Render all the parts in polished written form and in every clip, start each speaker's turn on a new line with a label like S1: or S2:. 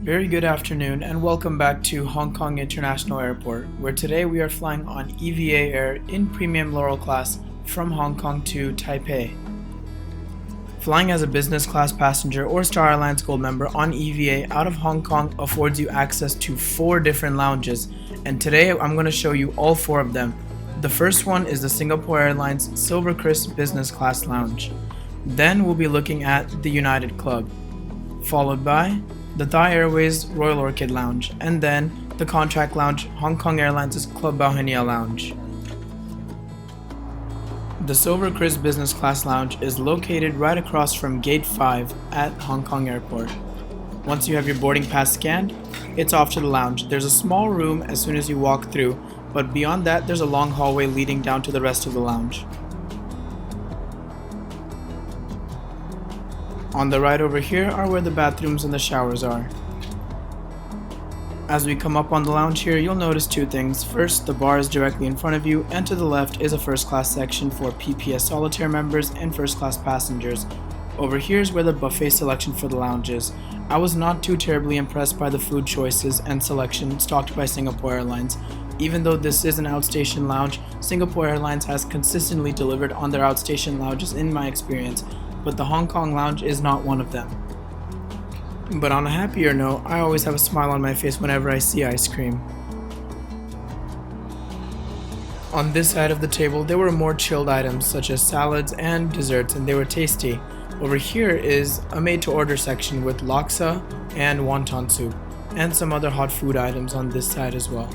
S1: Very good afternoon and welcome back to Hong Kong International Airport, where today we are flying on EVA Air in Premium Laurel class from Hong Kong to Taipei. Flying as a business class passenger or Star Airlines Gold member on EVA out of Hong Kong affords you access to 4 different lounges, and today I'm going to show you all 4 of them. The first one is the Singapore Airlines SilverKris Business Class Lounge. Then we'll be looking at the United Club, followed by the Thai Airways Royal Orchid Lounge, and then the Contract Lounge, Hong Kong Airlines' Club Bauhinia Lounge. The SilverKris Business Class Lounge is located right across from Gate 5 at Hong Kong Airport. Once you have your boarding pass scanned, it's off to the lounge. There's a small room as soon as you walk through, but beyond that there's a long hallway leading down to the rest of the lounge. On the right over here are where the bathrooms and the showers are. As we come up on the lounge here, you'll notice 2 things. First, the bar is directly in front of you, and to the left is a first class section for PPS Solitaire members and first class passengers. Over here is where the buffet selection for the lounge is. I was not too terribly impressed by the food choices and selection stocked by Singapore Airlines. Even though this is an outstation lounge, Singapore Airlines has consistently delivered on their outstation lounges in my experience, but the Hong Kong lounge is not one of them. But on a happier note, I always have a smile on my face whenever I see ice cream. On this side of the table, there were more chilled items such as salads and desserts, and they were tasty. Over here is a made-to-order section with laksa and wonton soup, and some other hot food items on this side as well.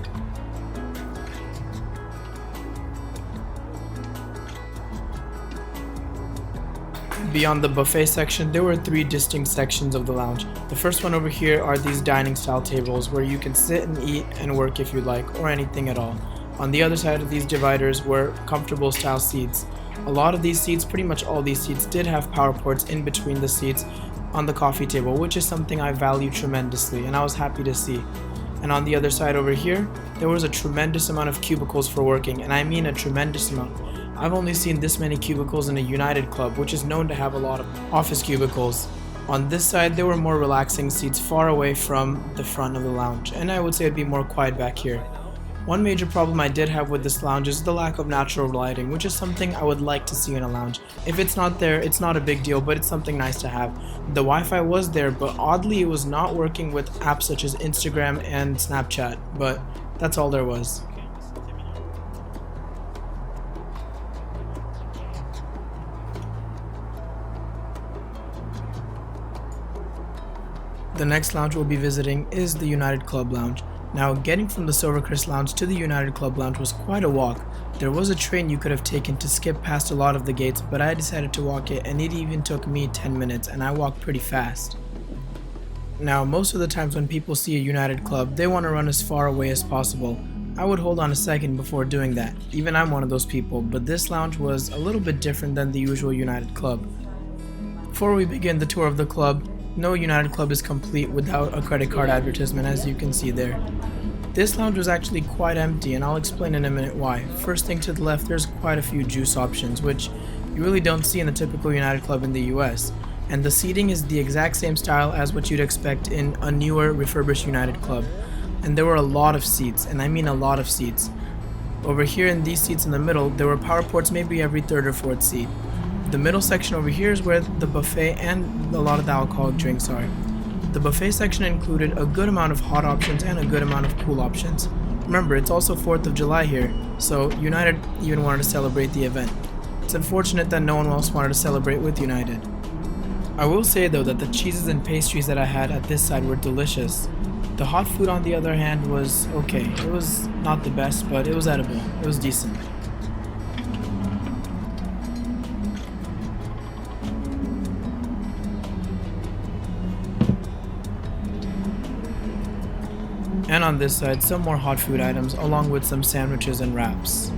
S1: Beyond the buffet section, there were 3 distinct sections of the lounge. The first one over here are these dining style tables where you can sit and eat and work if you like, or anything at all. On the other side of these dividers were comfortable style seats. A lot of these seats, pretty much all these seats, did have power ports in between the seats on the coffee table, which is something I value tremendously and I was happy to see. And on the other side over here, there was a tremendous amount of cubicles for working, and I mean a tremendous amount. I've only seen this many cubicles in a United Club, which is known to have a lot of office cubicles. On this side, there were more relaxing seats far away from the front of the lounge, and I would say it'd be more quiet back here. One major problem I did have with this lounge is the lack of natural lighting, which is something I would like to see in a lounge. If it's not there, it's not a big deal, but it's something nice to have. The Wi-Fi was there, but oddly it was not working with apps such as Instagram and Snapchat, but that's all there was. The next lounge we'll be visiting is the United Club Lounge. Now, getting from the SilverKris Lounge to the United Club Lounge was quite a walk. There was a train you could have taken to skip past a lot of the gates, but I decided to walk it, and it even took me 10 minutes, and I walked pretty fast. Now, most of the times when people see a United Club, they want to run as far away as possible. I would hold on a second before doing that. Even I'm one of those people, but this lounge was a little bit different than the usual United Club. Before we begin the tour of the club, no United Club is complete without a credit card advertisement, as you can see there. This lounge was actually quite empty, and I'll explain in a minute why. First thing to the left, there's quite a few juice options, which you really don't see in the typical United Club in the US. And the seating is the exact same style as what you'd expect in a newer refurbished United Club. And there were a lot of seats, and I mean a lot of seats. Over here in these seats in the middle, there were power ports maybe every 3rd or 4th seat. The middle section over here is where the buffet and a lot of the alcoholic drinks are. The buffet section included a good amount of hot options and a good amount of cool options. Remember, it's also 4th of July here, so United even wanted to celebrate the event. It's unfortunate that no one else wanted to celebrate with United. I will say though that the cheeses and pastries that I had at this side were delicious. The hot food on the other hand was okay. It was not the best, but it was edible. It was decent. And on this side, some more hot food items along with some sandwiches and wraps.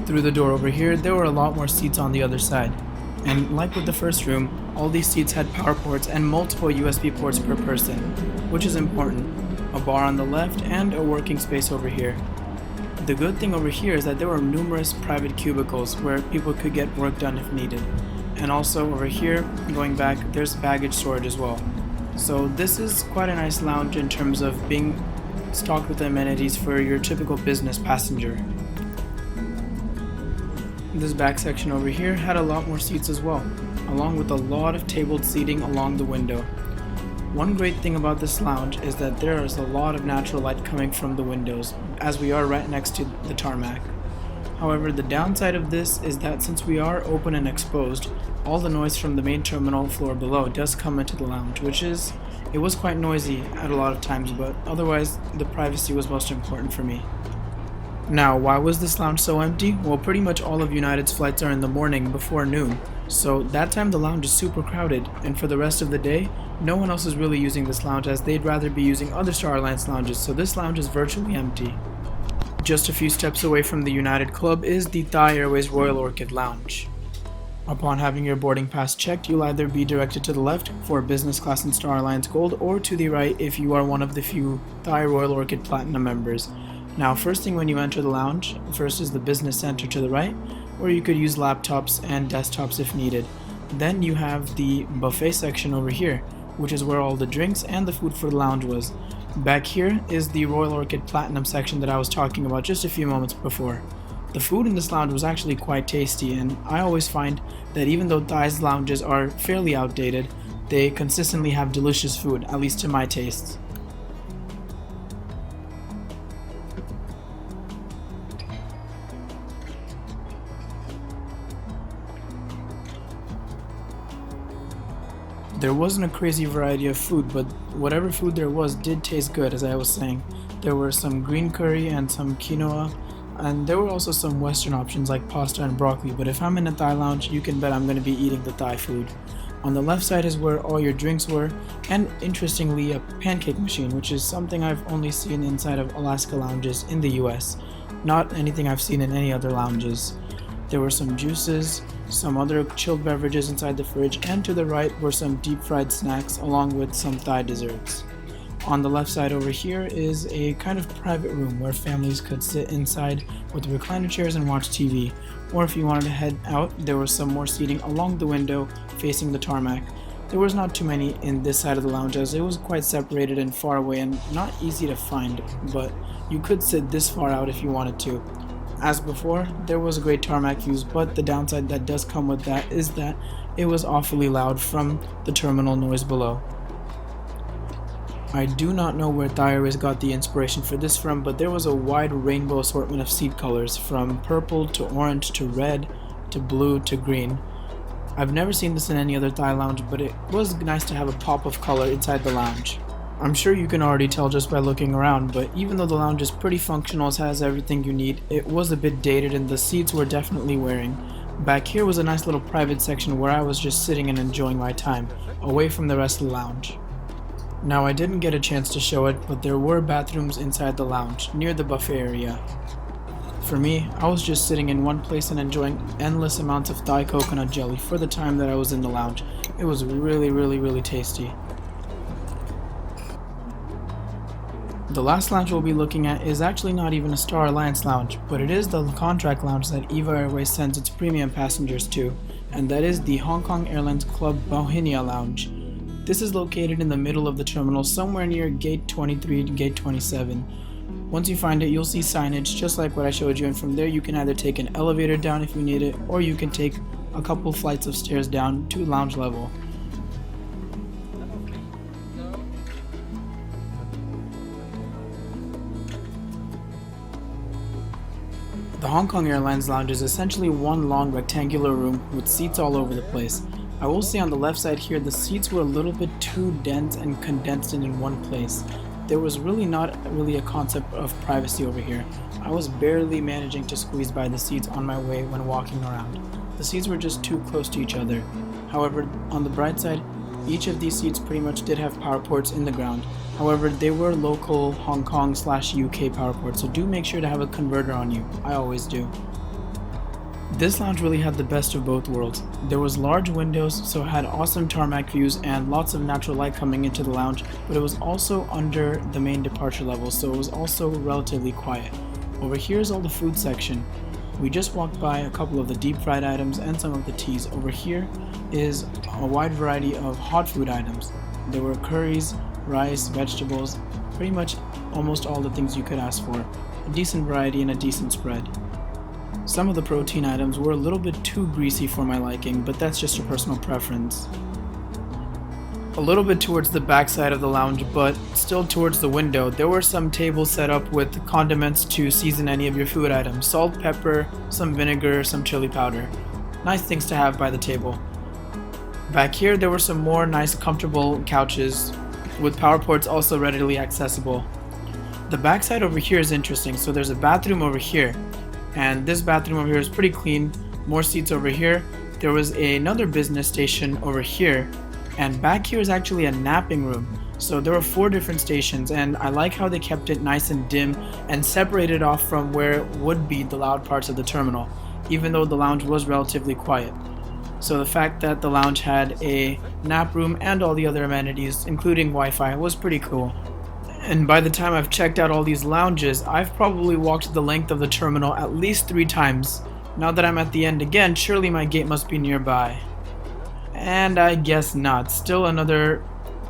S1: Through the door over here, there were a lot more seats on the other side. And like with the first room, all these seats had power ports and multiple USB ports per person, which is important. A bar on the left and a working space over here. The good thing over here is that there were numerous private cubicles where people could get work done if needed. And also over here, going back, there's baggage storage as well. So this is quite a nice lounge in terms of being stocked with amenities for your typical business passenger. This back section over here had a lot more seats as well, along with a lot of tabled seating along the window. One great thing about this lounge is that there is a lot of natural light coming from the windows, as we are right next to the tarmac. However, the downside of this is that since we are open and exposed, all the noise from the main terminal floor below does come into the lounge, it was quite noisy at a lot of times, but otherwise the privacy was most important for me. Now, why was this lounge so empty? Well, pretty much all of United's flights are in the morning before noon, so that time the lounge is super crowded, and for the rest of the day, no one else is really using this lounge as they'd rather be using other Star Alliance lounges, so this lounge is virtually empty. Just a few steps away from the United Club is the Thai Airways Royal Orchid Lounge. Upon having your boarding pass checked, you'll either be directed to the left for business class and Star Alliance Gold, or to the right if you are one of the few Thai Royal Orchid Platinum members. Now, first thing when you enter the lounge, first is the business center to the right, where you could use laptops and desktops if needed. Then you have the buffet section over here, which is where all the drinks and the food for the lounge was. Back here is the Royal Orchid Platinum section that I was talking about just a few moments before. The food in this lounge was actually quite tasty, and I always find that even though Thai's lounges are fairly outdated, they consistently have delicious food, at least to my tastes. There wasn't a crazy variety of food, but whatever food there was did taste good, as I was saying. There were some green curry and some quinoa, and there were also some Western options like pasta and broccoli, but if I'm in a Thai lounge, you can bet I'm going to be eating the Thai food. On the left side is where all your drinks were, and interestingly a pancake machine, which is something I've only seen inside of Alaska lounges in the US, not anything I've seen in any other lounges. There were some juices, some other chilled beverages inside the fridge, and to the right were some deep fried snacks along with some Thai desserts. On the left side over here is a kind of private room where families could sit inside with recliner chairs and watch TV, or if you wanted to head out, there was some more seating along the window facing the tarmac. There was not too many in this side of the lounge as it was quite separated and far away and not easy to find, but you could sit this far out if you wanted to. As before, there was great tarmac views, but the downside that does come with that is that it was awfully loud from the terminal noise below. I do not know where Thai Airways got the inspiration for this from, but there was a wide rainbow assortment of seat colors, from purple to orange to red to blue to green. I've never seen this in any other Thai lounge, but it was nice to have a pop of color inside the lounge. I'm sure you can already tell just by looking around, but even though the lounge is pretty functional, it has everything you need, it was a bit dated and the seats were definitely wearing. Back here was a nice little private section where I was just sitting and enjoying my time, away from the rest of the lounge. Now, I didn't get a chance to show it, but there were bathrooms inside the lounge, near the buffet area. For me, I was just sitting in one place and enjoying endless amounts of Thai coconut jelly for the time that I was in the lounge. It was really tasty. The last lounge we'll be looking at is actually not even a Star Alliance lounge, but it is the contract lounge that EVA Airways sends its premium passengers to, and that is the Hong Kong Airlines Club Bauhinia Lounge. This is located in the middle of the terminal, somewhere near Gate 23 to Gate 27. Once you find it, you'll see signage just like what I showed you, and from there you can either take an elevator down if you need it, or you can take a couple flights of stairs down to lounge level. The Hong Kong Airlines lounge is essentially one long rectangular room with seats all over the place. I will say on the left side here, the seats were a little bit too dense and condensed in one place. There was not a concept of privacy over here. I was barely managing to squeeze by the seats on my way when walking around. The seats were just too close to each other. However, on the bright side, each of these seats pretty much did have power ports in the ground. However, they were local Hong Kong/UK power ports, so do make sure to have a converter on you. I always do. This lounge really had the best of both worlds. There was large windows, so it had awesome tarmac views and lots of natural light coming into the lounge, but it was also under the main departure level, so it was also relatively quiet. Over here is all the food section. We just walked by a couple of the deep fried items and some of the teas. Over here is a wide variety of hot food items. There were curries, rice, vegetables, pretty much almost all the things you could ask for. A decent variety and a decent spread. Some of the protein items were a little bit too greasy for my liking, but that's just a personal preference. A little bit towards the back side of the lounge, but still towards the window, there were some tables set up with condiments to season any of your food items. Salt, pepper, some vinegar, some chili powder. Nice things to have by the table. Back here there were some more nice comfortable couches with power ports also readily accessible. The back side over here is interesting. So there's a bathroom over here, and this bathroom over here is pretty clean. More seats over here. There was another business station over here. And back here is actually a napping room. So there were 4 different stations, and I like how they kept it nice and dim and separated off from where would be the loud parts of the terminal, even though the lounge was relatively quiet. So the fact that the lounge had a nap room and all the other amenities, including Wi-Fi, was pretty cool. And by the time I've checked out all these lounges, I've probably walked the length of the terminal at least 3 times. Now that I'm at the end again, surely my gate must be nearby. And I guess not. Still another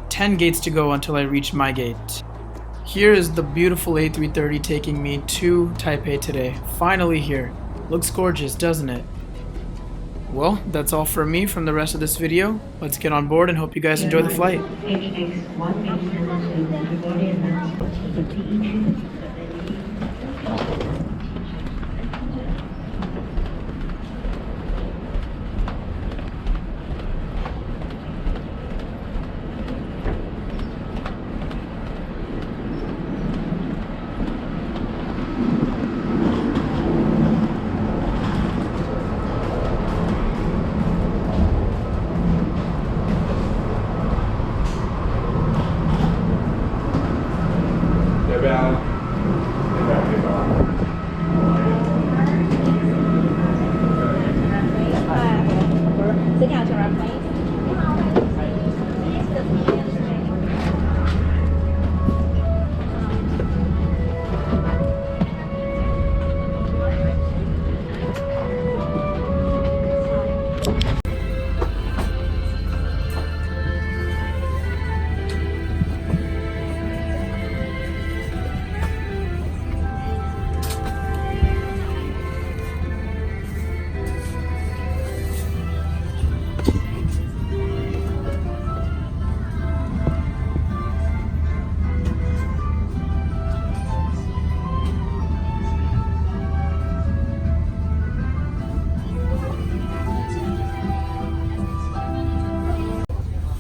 S1: 10 gates to go until I reach my gate. Here is the beautiful A330 taking me to Taipei today. Finally here. Looks gorgeous, doesn't it? Well, that's all from me from the rest of this video. Let's get on board and hope you guys enjoy the flight.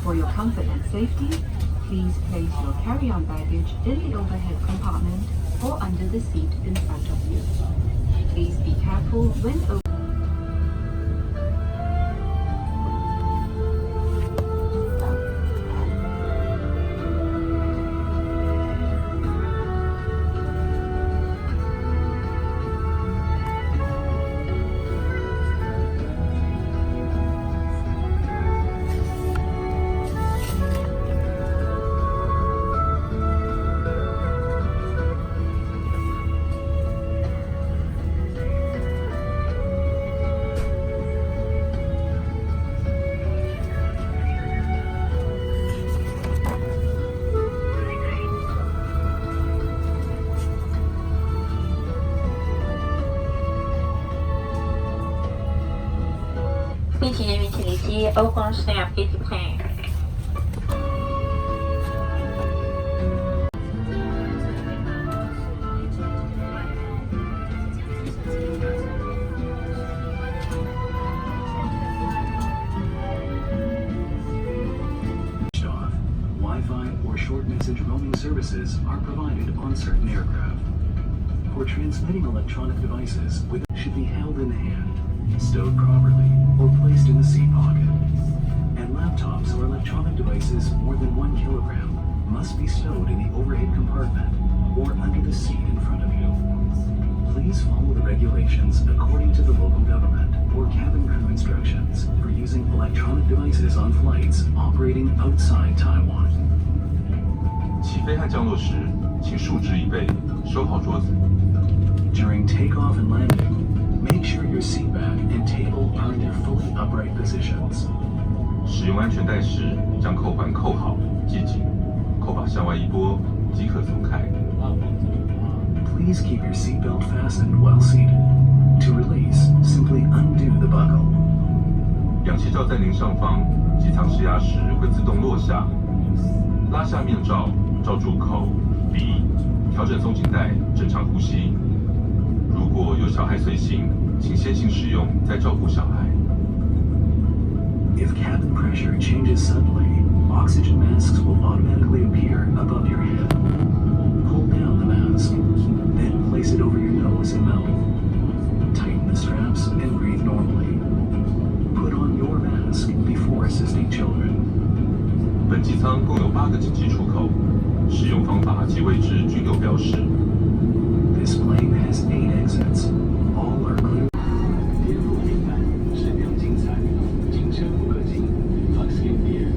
S2: For your comfort and safety, please place your carry-on baggage in the overhead compartment or under the seat in front of you. Please be careful when opening.
S3: Open snap is planned.
S4: Wi-Fi or short message roaming services are provided on certain aircraft. For transmitting electronic devices, should be held in the hand, stowed properly, or placed in the seat pocket. And laptops or electronic devices more than 1 kilogram must be stowed in the overhead compartment or under the seat in front of you. Please follow the regulations according to the local government or cabin crew instructions for using electronic devices on flights operating outside Taiwan.
S5: 起飞和降落时，请竖直椅背，收好桌子。
S4: During takeoff and landing, make sure your seat back and table are in their fully upright positions.
S5: 使用安全带时，将扣环扣好，系紧，扣把向外一拨即可松开。
S4: Please keep your seatbelt fastened while seated. To release, simply undo the buckle.
S5: 氧气罩在您上方，机舱施压时会自动落下。拉下面罩，罩住口、鼻，调整松紧带，正常呼吸。如果有小孩随行，请先行使用，再照顾小孩。
S4: If cabin pressure changes suddenly, oxygen masks will automatically appear above your head. Pull down the mask, then place it over your nose and mouth. Tighten the straps and breathe normally. Put on your mask before assisting children.
S5: 本机舱共有8个紧急出口，使用方法及位置均有标示。
S4: This plane has 8 exits. All are clear. 颠覆平台，闪亮精彩，金车不可进 ，Buckskin Beer。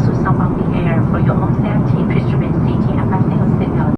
S3: please switch off on the air. For your own safety, please remain seated and fasten your seatbelt.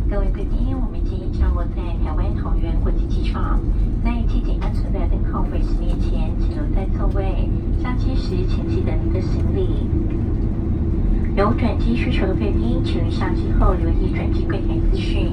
S3: 各位贵宾，我们今天降落在台湾桃园国际机场。在机警安存在灯号会驶列前，请留在座位。下机时，请记得您的行李。有转机需求的贵宾，请于下机后留意转机柜台资讯。